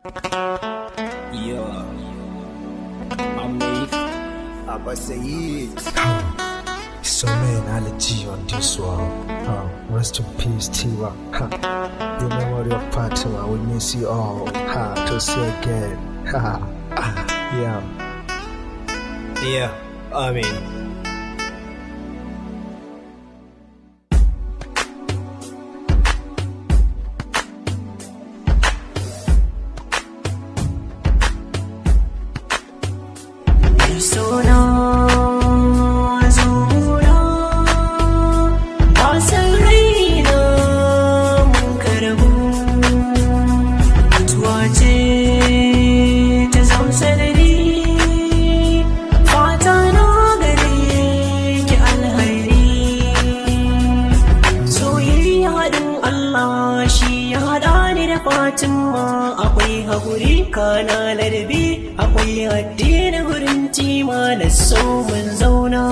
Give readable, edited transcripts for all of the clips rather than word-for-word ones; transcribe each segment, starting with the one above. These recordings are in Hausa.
Yeah, Amif Abba Sayid. So many analogy on this one. Rest in peace, Tiwa. The memory of Fatima, we miss you all. To see again. Yeah, I mean. Fatima akwai haƙuri kana ladabi akwai addini gurin tima da so mun zauna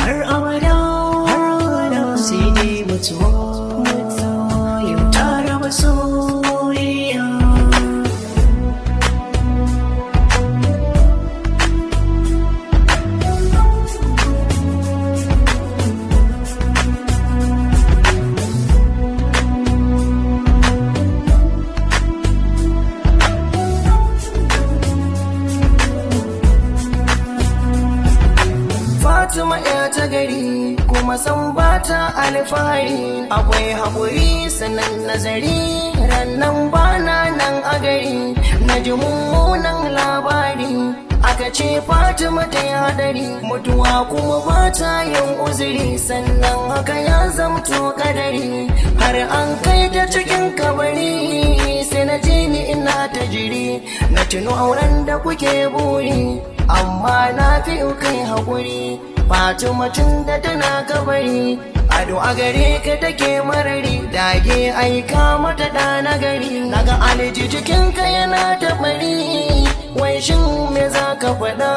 har abada sai dai mutuwa yau ta raba soyayya. Fatima ya ta gari kuma san bata alfahari akwai haƙuri sanan nazari rannan bana nan a gari na ji mummunan labari aka ce Fatima ta yi hadari mutuwa kuma bata yin uzuri sannan haka ya zamto kadari har an kai ta cikin kabari sai na ji ni ina ta jiri na tuno auren da kuke buri amma na fi kai haƙuri Fatima tun da tana kabari ado a gare ka take marari dage aika mata da na gari naga aliji cikin ka yana ta bari wai shin me za ka faɗa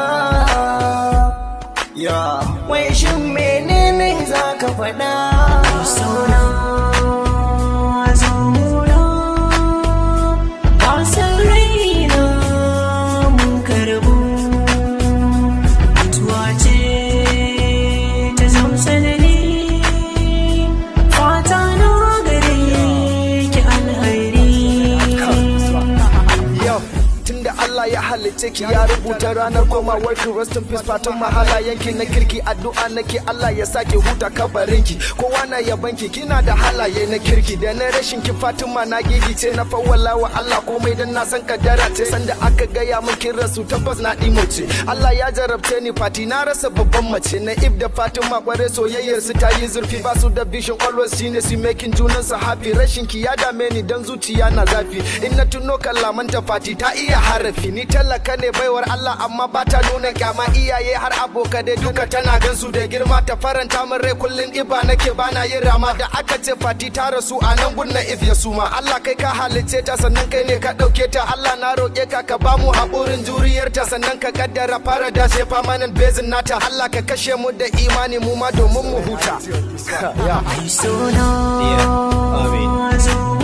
wai shin menene za ka faɗa ya halice ki ya rubuta ranar komawar ki rest in peace fatan mahala yanki na kirki addu'a nake Allah ya sake huta kabarin ki kowa na yaban ki kina da halaye na kirki da na rashin ki Fatima na gigice na fawwala wa Allah komai dan na san kaddara ce sanda aka gaya min kin rasu tabbas na dimoce Allah ya jarabce ni Fati na rasa babban mace na da Fatima kware soyayyar su ta yi zurfi ba su da vision always shine su making junan su happy rashin ki ya dame ni dan zuciya na zafi in na tuno kallamanta Fati ta iya harafi ni talaka ne baiwar Allah amma ba ta nuna kyama iyaye har aboka dai duka tana gansu da girma ta faranta min rai kullun iba nake bana yin rama da aka ce Fati ta rasu a nan gunna if ya suma Allah kai ka halice ta sannan kai ne ka dauke ta Allah na roke ka ka bamu haƙurin juriyar ta sannan ka kaddara fara da sai permanent bezin nata Allah ka kashe mu da imani mu ma domin mu huta Amin